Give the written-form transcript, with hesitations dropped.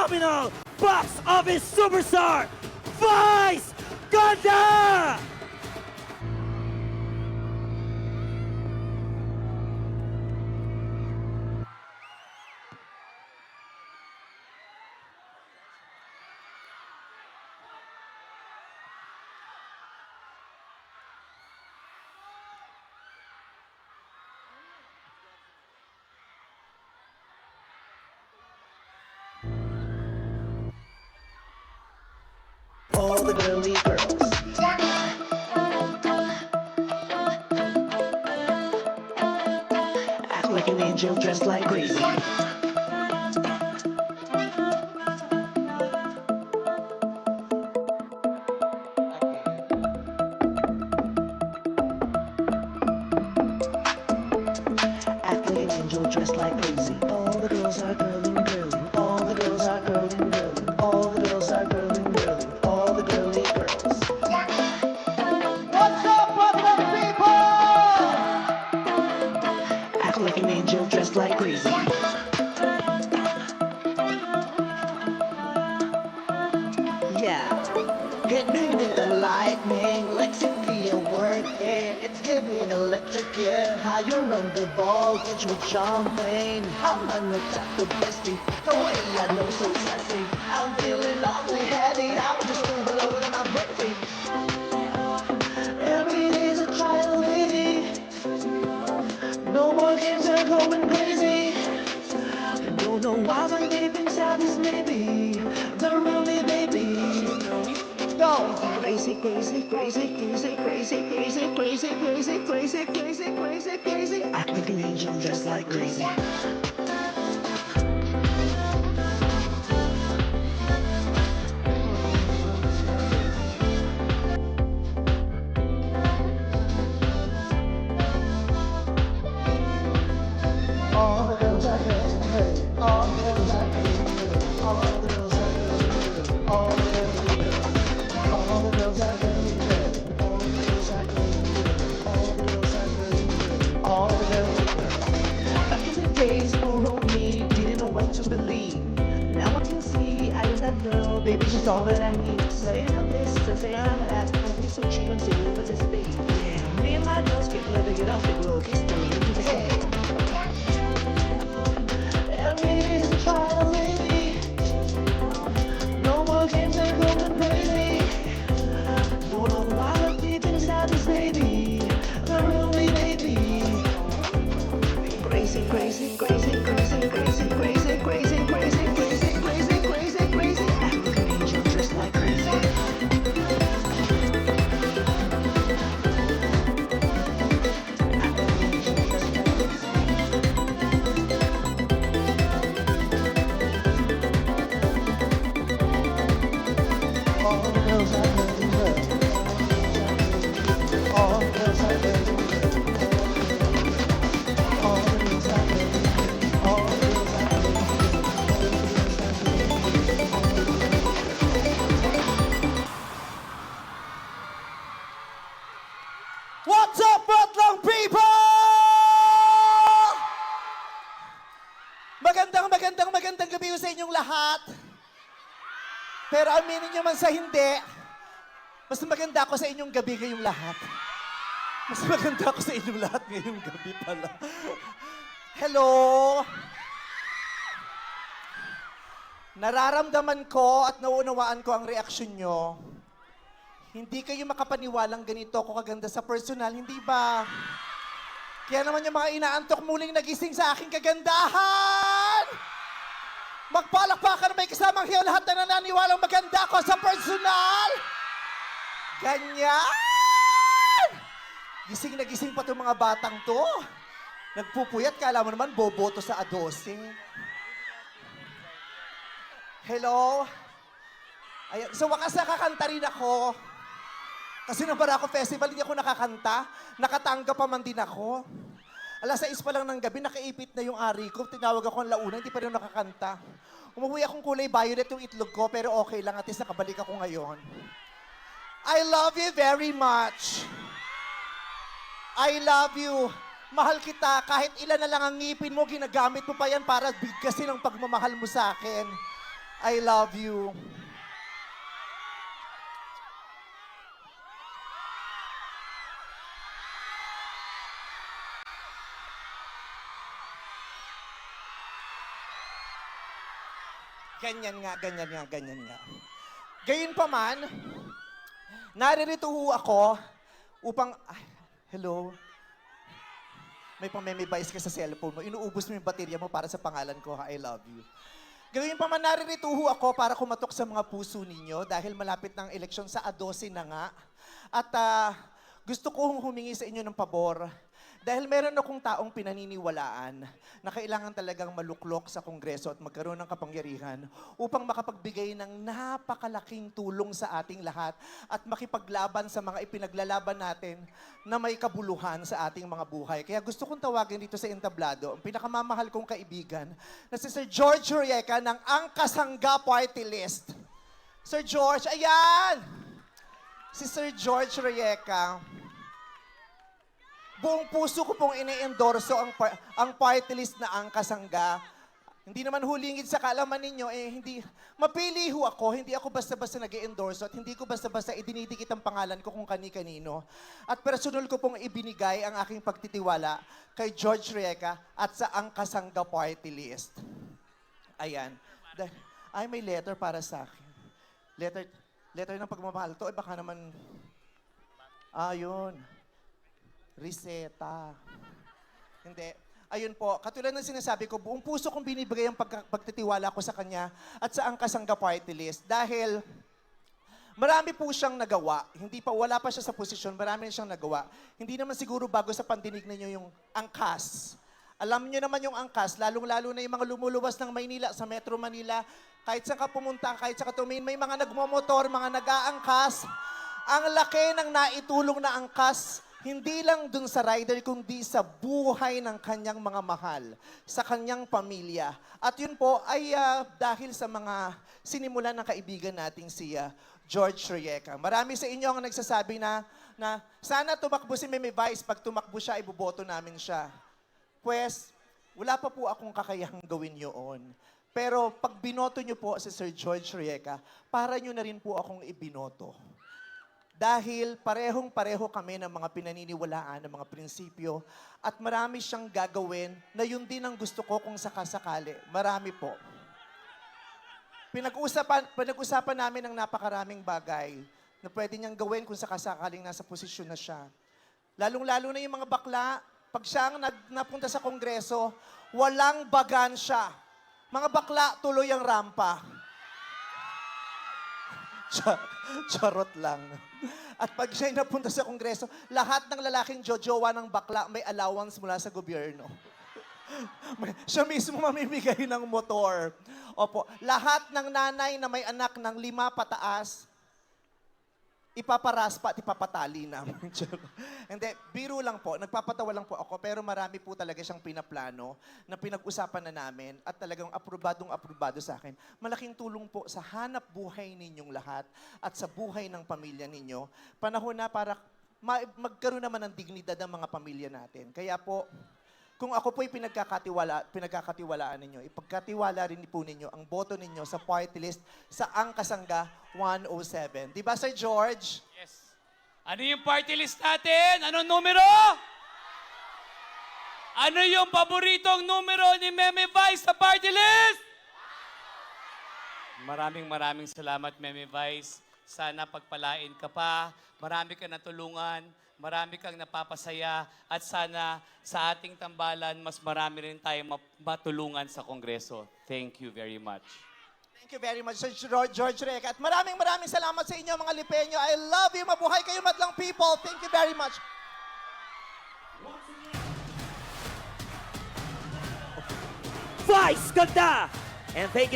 phenomenal box office superstar, Vice Ganda! All the girly girls. Act like an angel dressed like crazy. Act like an angel dressed like crazy. All the girls are girly and girly. All the girls are girly and girly. All the girls are girly and girly. All the girly girls. What's up, Brooklyn people? Act like an angel dressed like crazy. Yeah. Hitting with the lightning, Lexically working. It's giving electric, yeah. How you run the ball, get with champagne. I'm on the top of the street, the way I know so sassy. I'm feeling awfully heavy, I'm just overloading my brain. Every day's a trial, baby. No more games are going crazy. Don't know why my deep inside is maybe the really baby. Go crazy, crazy, crazy, crazy, crazy, crazy, crazy, crazy, crazy, crazy, crazy, crazy. Act like an angel just like crazy. All the girls are crazy. All the girls are crazy. All the girls are crazy. All the girls are crazy. All the girls are crazy. All the girls are crazy. All the girls are crazy. All the girls are crazy. Back in the days, poor old me didn't know what to believe. Now I can see I am that girl, baby, she's all that I need. Saying I'm this, saying I'm that. I'll be so cheap and silly with this baby. Yeah, me and my girls keep living it up, they will kiss the lady to the head. Every day's a trial, baby. No more games are going crazy. Don't know why I'm deep inside this baby. The real me, baby. Crazy, crazy, crazy, crazy, crazy, crazy, crazy, crazy, crazy, crazy, crazy, crazy. Act like an angel dressed like crazy. All the girls are girly girls. All the girls are girly girls. All the girls are girly girls. All the girls are girly What's up, Brooklyn people? Magandang gabi sa inyong lahat. Pero aminin nyo man sa hindi, mas maganda ako sa inyong gabi ngayong lahat. Mas maganda ako sa inyong lahat ngayong gabi pala. Hello! Nararamdaman ko at nauunawaan ko ang reaksyon nyo. Hindi kayo makapaniwalang ganito ako kaganda sa personal, hindi ba? Kaya naman yung mga inaantok muling nagising sa aking kagandahan! Magpalakpakan na may kasamang hiyaw lahat na nananiwalang maganda ako sa personal! Ganyan! Gising na gising pa itong mga batang to. Nagpupuyat, kala mo naman boboto sa A12. Hello? Ayan, sa wakas nakakanta rin ako. Kasi nung Barako Festival, hindi ako nakakanta. Nakatanggap pa man din ako. Alas 6 pa lang ng gabi, nakaipit na yung ari ko. Tinawag ako ang launa, hindi pa rin nakakanta. Umuwi akong kulay violet yung itlog ko, pero okay lang, at least nakabalik ako ngayon. I love you very much. I love you. Mahal kita. Kahit ilan na lang ang ngipin mo, ginagamit mo pa yan para bigkasin ang pagmamahal mo sa akin. I love you. Ganyan nga, ganyan nga, ganyan nga. Gayon pa man, naririto ho ako upang... Ay, hello? May pang-meme-vice ka sa cellphone mo. Inuubos mo yung baterya mo para sa pangalan ko, ha? I love you. Gayon pa man, naririto ho ako para kumatok sa mga puso ninyo dahil malapit ng eleksyon sa A12 na nga. At gusto kong humingi sa inyo ng pabor. Dahil meron akong taong pinaniniwalaan na kailangan talagang maluklok sa Kongreso at magkaroon ng kapangyarihan upang makapagbigay ng napakalaking tulong sa ating lahat at makipaglaban sa mga ipinaglalaban natin na may kabuluhan sa ating mga buhay. Kaya gusto kong tawagin dito sa entablado ang pinakamamahal kong kaibigan na si Sir George Rieca ng Angkasangga Party List. Sir George, ayan! Si Sir George Rieca, buong puso ko pong ini-endorso ang party list na Angkasangga. Hindi naman hulingid sa kaalaman ninyo, hindi, mapili ho ako, hindi ako basta-basta nag-endorso at hindi ko basta-basta idinidikit ang pangalan ko kung kani-kanino. At personal ko pong ibinigay ang aking pagtitiwala kay George Rieca at sa Angkasangga Party List. Ayan. Ay, may letter para sa akin. Letter ng pagmamahal to, baka naman, yun. Reseta. Hindi. Ayun po, katulad ng sinasabi ko, buong puso kong binibigay ang pagtitiwala ko sa kanya at sa Angkasangga Party List dahil marami po siyang nagawa. Wala pa siya sa posisyon, marami siyang nagawa. Hindi naman siguro bago sa pandinig ninyo yung angkas. Alam niyo naman yung angkas, lalong-lalo na yung mga lumuluwas ng Maynila, sa Metro Manila, kahit saan ka pumunta, kahit saan ka tumingin, may mga nagmamotor, mga nag-aangkas. Ang laki ng naitulong na angkas, hindi lang dun sa rider, kundi sa buhay ng kanyang mga mahal, sa kanyang pamilya. At yun po ay dahil sa mga sinimulan ng kaibigan nating si George Rieca. Marami sa inyo ang nagsasabi na sana tumakbo si Meme Vice, pag tumakbo siya, iboboto namin siya. Pues, wala pa po akong kakayahang gawin yun. Pero pag binoto nyo po si Sir George Rieca, para nyo na rin po akong ibinoto. Dahil parehong-pareho kami ng mga pinaniniwalaan, ng mga prinsipyo, at marami siyang gagawin na yun din ang gusto ko kung sakasakali. Marami po. Pinag-usapan namin ng napakaraming bagay na pwede niyang gawin kung sakasakaling nasa posisyon na siya. Lalong-lalo na yung mga bakla, pag siyang napunta sa Kongreso, walang bagan siya. Mga bakla, tuloy ang rampa. Charot lang. At pag siya'y napunta sa Kongreso, lahat ng lalaking jojowa ng bakla may allowance mula sa gobyerno. Siya mismo mamimigay ng motor. Opo, lahat ng nanay na may anak ng 5 pataas, ipaparaspa at ipapatali namin. Hindi, biro lang po. Nagpapatawa lang po ako, pero marami po talaga siyang pinaplano na pinag-usapan na namin at talagang aprobadong-aprobado sa akin. Malaking tulong po sa hanap buhay ninyong lahat at sa buhay ng pamilya ninyo. Panahon na para magkaroon naman ng dignidad ang mga pamilya natin. Kaya po, kung ako po'y pinagkakatiwalaan ninyo, ipagkatiwala rin po ninyo ang boto ninyo sa party list sa Angkasangga 107. Di ba, Sir George? Yes. Ano yung party list natin? Anong numero? Ano yung paboritong numero ni Meme Vice sa party list? Maraming salamat, Meme Vice. Sana pagpalain ka pa. Marami ka natulungan. Marami kang napapasaya. At sana sa ating tambalan, mas marami rin tayong matulungan sa Kongreso. Thank you very much. Thank you very much, Sir George Rieca. At maraming salamat sa inyo, mga Lipeño. I love you. Mabuhay kayo, madlang people. Thank you very much. Vice, ganda! And thank you